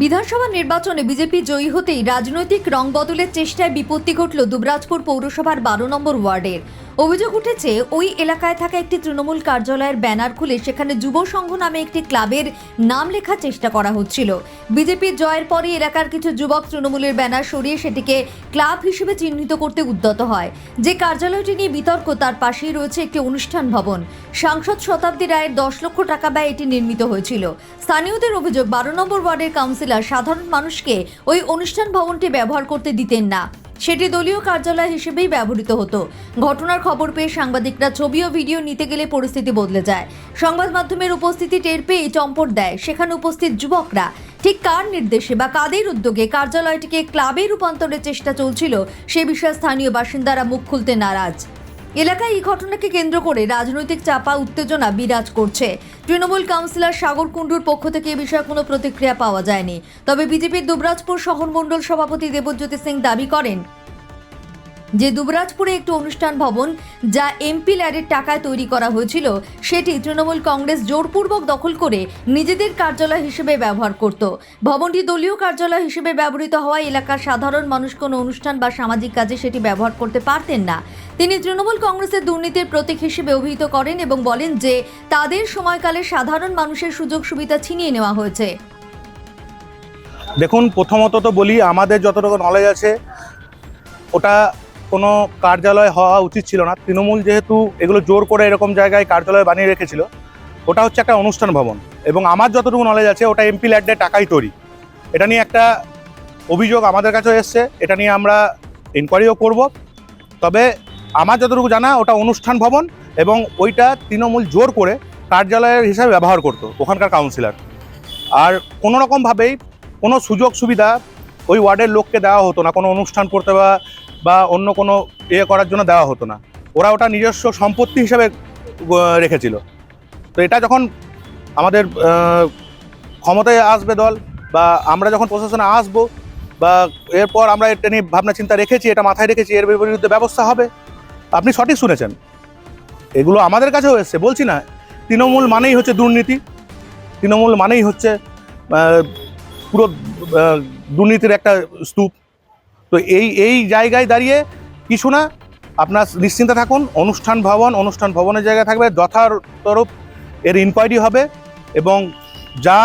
বিধানসভা নির্বাচনে বিজেপি জয়ী হতেই রাজনৈতিক রং বদলের চেষ্টায় বিপত্তি ঘটল দুবরাজপুর পৌরসভার 12 নম্বর ওয়ার্ডের। অভিযোগ উঠেছে ওই এলাকায় থাকা একটি তৃণমূল কার্যালয়ের ব্যানার খুলে সেখানে যুব সংঘ নামে একটি ক্লাবের নাম লেখার চেষ্টা করা হচ্ছিল। বিজেপির জয়ের পরই এলাকার কিছু যুবক তৃণমূলের ব্যানার সরিয়ে সেটিকে ক্লাব হিসেবে চিহ্নিত করতে উদ্যত হয়। যে কার্যালয়টি নিয়ে বিতর্ক তার পাশেই রয়েছে একটি অনুষ্ঠান ভবন। সাংসদ শতাব্দী রায়ের 10 লক্ষ টাকা ব্যয়ে এটি নির্মিত হয়েছিল। স্থানীয়দের অভিযোগ 12 নম্বর ওয়ার্ডের কাউন্সিলর সাধারণ মানুষকে ওই অনুষ্ঠান ভবনটি ব্যবহার করতে দিতেন না, সেটি দলীয় কার্যালয় হিসেবেই ব্যবহৃত হতো। ঘটনার খবর পেয়ে সাংবাদিকরা ছবি ও ভিডিও নিতে গেলে পরিস্থিতি বদলে যায়। সংবাদ মাধ্যমের উপস্থিতি টের পেয়ে চম্পট দেয় সেখানে উপস্থিত যুবকরা। ঠিক কার নির্দেশে বা কাদের উদ্যোগে কার্যালয়টিকে ক্লাবে রূপান্তরের চেষ্টা চলছিল সে বিষয়ে স্থানীয় বাসিন্দারা মুখ খুলতে নারাজ। এলাকায় এই ঘটনাকে কেন্দ্র করে রাজনৈতিক চাপা উত্তেজনা বিরাজ করছে। তৃণমূল কাউন্সিলর সাগর কুণ্ডুর পক্ষ থেকে এই বিষয়ে কোনো প্রতিক্রিয়া পাওয়া যায়নি। তবে বিজেপির দুবরাজপুর শহর মণ্ডল সভাপতি দেবজ্যোতি সিং দাবি করেন যে দুবরাজপুরে একটি অনুষ্ঠান ভবন যা এমপি ল্যাডের টাকায় তৈরি করা হয়েছিল সেটি তৃণমূল কংগ্রেস জোরপূর্বক দখল করে নিজেদের কার্যালয় হিসেবে ব্যবহার করত। ভবনটি দলীয় কার্যালয় হিসেবে ব্যবহৃত হওয়ায় এলাকার সাধারণ মানুষ কোনো অনুষ্ঠান বা সামাজিক কাজে সেটি ব্যবহার করতে পারতেন না। তিনি তৃণমূল কংগ্রেসের দুর্নীতির প্রতীক হিসেবে অভিহিত করেন এবং বলেন যে তাদের সময়কালে সাধারণ মানুষের সুযোগ সুবিধা ছিনিয়ে নেওয়া হয়েছে। দেখুন, প্রথমত তো বলি, আমাদের যতটুকু নলেজ আছে ওটা কোনো কার্যালয় হওয়া উচিত ছিল না। তৃণমূল যেহেতু এগুলো জোর করে এরকম জায়গায় কার্যালয় বানিয়ে রেখেছিল, ওটা হচ্ছে একটা অনুষ্ঠান ভবন এবং আমার যতটুকু নলেজ আছে ওটা এমপি ল্যাডের টাকাই তৈরি। এটা নিয়ে একটা অভিযোগ আমাদের কাছেও এসছে, এটা নিয়ে আমরা ইনকোয়ারিও করব। তবে আমার যতটুকু জানা ওটা অনুষ্ঠান ভবন এবং ওইটা তৃণমূল জোর করে কার্যালয়ের হিসাবে ব্যবহার করতো ওখানকার কাউন্সিলর। আর কোনো রকমভাবেই কোনো সুযোগ সুবিধা ওই ওয়ার্ডের লোককে দেওয়া হতো না, কোনো অনুষ্ঠান করতে বা অন্য কোনো করার জন্য দেওয়া হতো না। ওরা ওটা নিজস্ব সম্পত্তি হিসাবে রেখেছিল। তো এটা যখন আমাদের ক্ষমতায় আসবে দল বা আমরা যখন প্রশাসনে আসবো বা এরপর আমরা এটা নিয়ে ভাবনা চিন্তা রেখেছি, এটা মাথায় রেখেছি, এর বিরুদ্ধে ব্যবস্থা হবে। আপনি সঠিক শুনেছেন, এগুলো আমাদের কাছেও এসছে। বলছি না, তৃণমূল মানেই হচ্ছে দুর্নীতি, তৃণমূল মানেই হচ্ছে পুরো দুর্নীতির একটা স্তূপ। তো এই জায়গায় দাঁড়িয়ে কিছু না, আপনার নিশ্চিন্তে থাকুন। অনুষ্ঠান ভবনের জায়গায় থাকবে, যথাতরূপ এর ইনকোয়ারি হবে এবং যা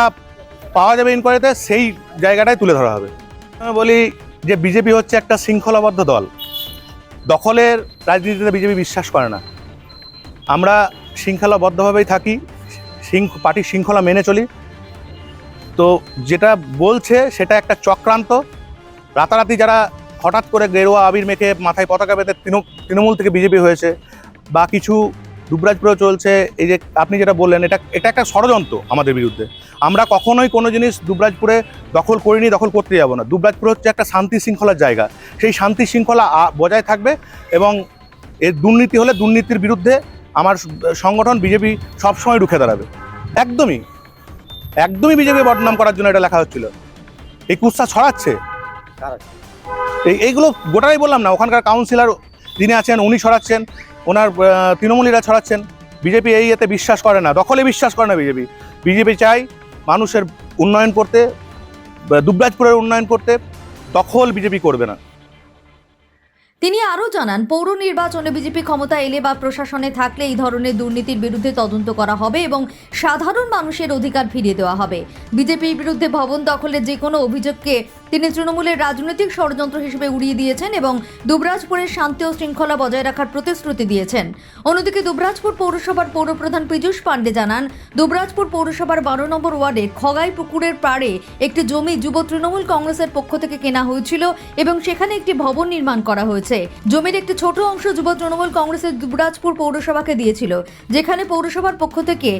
পাওয়া যাবে ইনকোয়ারিতে সেই জায়গাটাই তুলে ধরা হবে। আমি বলি যে বিজেপি হচ্ছে একটা শৃঙ্খলাবদ্ধ দল। দখলের রাজনীতিতে বিজেপি বিশ্বাস করে না। আমরা শৃঙ্খলাবদ্ধভাবেই থাকি, পার্টির শৃঙ্খলা মেনে চলি। তো যেটা বলছে সেটা একটা চক্রান্ত। রাতারাতি যারা হঠাৎ করে গেরুয়া আবির মেখে মাথায় পতাকা বেঁধে তৃণমূল থেকে বিজেপি হয়েছে বা কিছু দুবরাজপুরেও চলছে, এই যে আপনি যেটা বললেন, এটা একটা ষড়যন্ত্র আমাদের বিরুদ্ধে। আমরা কখনোই কোনো জিনিস দুবরাজপুরে দখল করিনি, দখল করতে যাব না। দুবরাজপুর হচ্ছে একটা শান্তি শৃঙ্খলার জায়গা, সেই শান্তি শৃঙ্খলা বজায় থাকবে এবং এর দুর্নীতি হলে দুর্নীতির বিরুদ্ধে আমার সংগঠন বিজেপি সবসময় রুখে দাঁড়াবে। একদমই বিজেপি বদনাম করার জন্য এটা লেখা হচ্ছিল। এই কুৎসা ছড়াচ্ছে এইগুলো গোটাই বললাম না, ওখানকার কাউন্সিলর যিনি আছেন উনি ছড়াচ্ছেন, ওনার তৃণমূলীরা ছড়াচ্ছেন। বিজেপি এতে বিশ্বাস করে না, দখলে বিশ্বাস করে না। বিজেপি চাই মানুষের উন্নয়ন করতে, দুবরাজপুরের উন্নয়ন করতে। দখল বিজেপি করবে না। তিনি আরও জানান, পৌর নির্বাচনে বিজেপি ক্ষমতা এলে বা প্রশাসনে থাকলে এই ধরনের দুর্নীতির বিরুদ্ধে তদন্ত করা হবে এবং সাধারণ মানুষের অধিকার ফিরিয়ে দেওয়া হবে। বিজেপির বিরুদ্ধে ভবন দখলের যে কোনো অভিযোগকে তিনি তৃণমূলের রাজনৈতিক ষড়যন্ত্র হিসেবে উড়িয়ে দিয়েছেন এবং দুবরাজপুরের শান্তি ও শৃঙ্খলা বজায় রাখার প্রতিশ্রুতি দিয়েছেন। অন্যদিকে দুবরাজপুর পৌরসভার পৌরপ্রধান পীযূষ পাণ্ডে জানান, দুবরাজপুর পৌরসভার 12 নম্বর ওয়ার্ডের খগাই পুকুরের পাড়ে একটি জমি যুব তৃণমূল কংগ্রেসের পক্ষ থেকে কেনা হয়েছিল এবং সেখানে একটি ভবন নির্মাণ করা হয়েছে। জমির একটি ছোট অংশ যুব তৃণমূল কংগ্রেসের দুবরাজপুর পৌরসভাকে দিয়েছিল, যেখানে পৌরসভার পক্ষ থেকে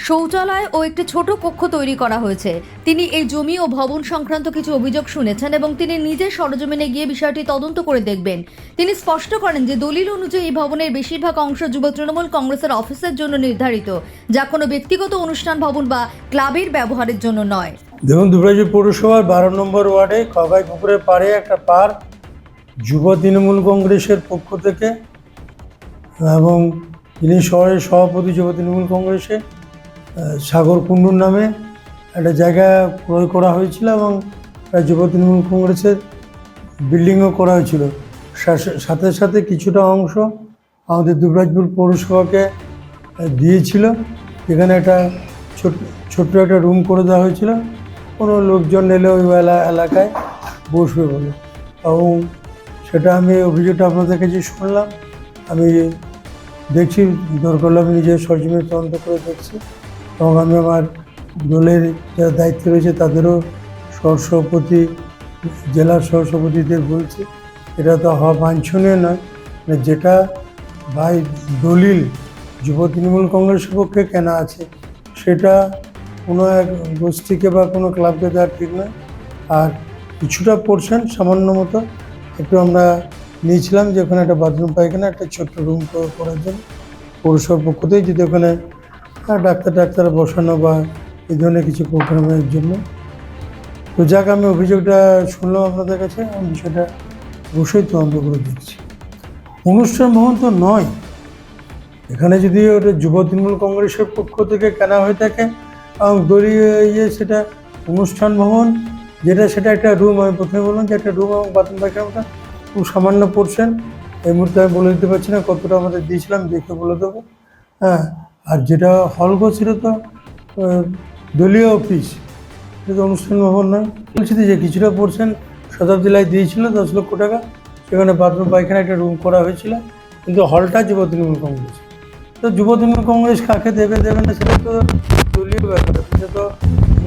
শৌচালয় ও একটি ছোট কক্ষ তৈরি করা হয়েছে। তিনি এই জমি ও ভবন সংক্রান্ত কিছু অভিযোগ শুনেছেন এবং তিনি নিজে সরজমিনে গিয়ে বিষয়টি তদন্ত করে দেখবেন। তিনি স্পষ্ট করেন যে দলিল অনুযায়ী এই ভবনের বেশিরভাগ অংশ যুব তৃণমূল কংগ্রেসের অফিসের জন্য নির্ধারিত, যা কোনো ব্যক্তিগত অনুষ্ঠান ভবন বা ক্লাবের ব্যবহারের জন্য নয়। দেখুন, দুবরাজপুর পৌরসভার 12 নম্বর ওয়ার্ডে খগাই পুকুরের পাড়ে একটা পার্ক যুব তৃণমূল কংগ্রেসের পক্ষ থেকে এবং তিনি শহরের সভাপতি যুব তৃণমূল কংগ্রেসে সাগর কুণ্ডুর নামে একটা জায়গা ক্রয় করা হয়েছিল এবং একটা যুব তৃণমূল কংগ্রেসের বিল্ডিংও করা হয়েছিল। সাথে সাথে কিছুটা অংশ আমাদের দুবরাজপুর পৌরসভাকে দিয়েছিল। এখানে একটা ছোট্ট একটা রুম করে দেওয়া হয়েছিল, কোনো লোকজন এলে ওই এলাকায় বসবে বলে। এবং সেটা আমি অভিযোগটা আপনাদের কাছে শুনলাম। আমি দেখছি, দরকার হলে আমি নিজের সরজমিনে তদন্ত করে দেখছি এবং আমি আমার দলের যারা দায়িত্বে রয়েছে তাদেরও সহসভাপতি, জেলার সহসভাপতিদের বলছি এটা তো হওয়া বাঞ্ছনীয় নয়। মানে যেটা বাই দলিল যুব তৃণমূল কংগ্রেসের পক্ষে কেনা আছে সেটা কোনো এক গোষ্ঠীকে বা কোনো ক্লাবকে দেওয়া ঠিক নয়। আর কিছুটা পোর্শন সামান্য মতো একটু আমরা নিয়েছিলাম যে ওখানে একটা বাথরুম পায়খানা, একটা ছোট্ট রুম করার জন্য পৌরসভার পক্ষ থেকে, যদি ওখানে ডাক্তার বসানো বা এই ধরনের কিছু প্রোগ্রামের জন্য। তো যাক, আমি অভিযোগটা শুনলাম আপনাদের কাছে, আমি বিষয়টা অবশ্যই তদন্ত করে দেখছি। অনুষ্ঠান ভবন তো নয়, এখানে যদি ওটা যুব তৃণমূল কংগ্রেসের পক্ষ থেকে কেনা হয়ে থাকে এবং দলীয় সেটা অনুষ্ঠান ভবন যেটা, সেটা একটা রুম। আমি প্রথমে বললাম যে একটা রুম এবং বাথরুম পায়খানাটা খুব সামান্য পোর্শন। এই মুহূর্তে আমি বলে দিতে পারছি না কতটা আমাদের দিয়েছিলাম, দেখে বলে দেবো। হ্যাঁ, আর যেটা হল ছিল তো দলীয় অফিস, এটা অনুষ্ঠান ভবন নয়। বলছি যে কিছুটা পোর্শন শতাব্দী লাইফ দিয়েছিল 10 লক্ষ টাকা, সেখানে বাথরুম পায়খানা একটা রুম করা হয়েছিল, কিন্তু হলটা যুব তৃণমূল কংগ্রেস। তো যুব তৃণমূল কংগ্রেস কাকে দেবে না সেটা তো দলীয় ব্যাপার, সেটা তো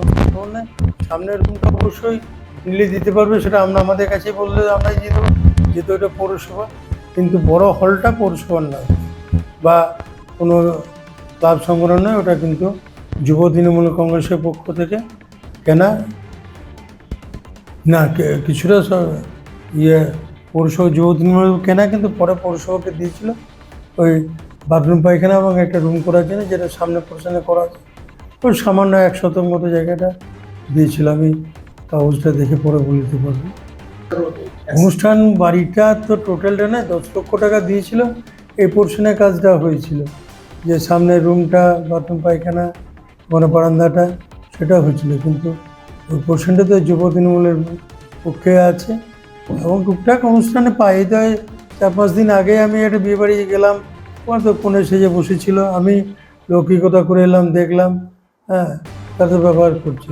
অনুষ্ঠান নয়। সামনের রুমটা অবশ্যই নিলে দিতে পারবে, সেটা আমরা আমাদের কাছেই বললে আমরাই দিয়ে দেবো, যেহেতু এটা পৌরসভা। কিন্তু বড় হলটা পৌরসভার নয় বা কোনো ক্লাব সংগঠন নয়, ওটা কিন্তু যুব তৃণমূল কংগ্রেসের পক্ষ থেকে কেনা না। কিছুটা পৌরসভা যুব তৃণমূল কেনা, কিন্তু পরে পৌরসভাকে দিয়েছিল ওই বাথরুম পায়খানা এবং একটা রুম করার জন্য, যেটা সামনে পোর্শনে করা আছে। ওই সামান্য 1 শতক মতো জায়গাটা দিয়েছিল। আমি কাগজটা দেখে পরে বলে দিতে পারবো। অনুষ্ঠান বাড়িটা তো টোটালটা না 10 লক্ষ টাকা দিয়েছিল, এই পোর্শনে কাজটা হয়েছিল, যে সামনের রুমটা, বাথরুম পায়খানা, মানে বারান্দাটা, সেটা হয়েছিল। কিন্তু ওই পোর্শনটা তো যুব তৃণমূলের পক্ষে আছে এবং টুকটাক অনুষ্ঠানে পাই। তো 4-5 দিন আগে আমি একটা বিয়ে বাড়ি গেলাম, ওরা তো কোণে সেজে বসেছিল, আমি লৌকিকতা করে এলাম, দেখলাম, হ্যাঁ, তাদের ব্যবহার করছি।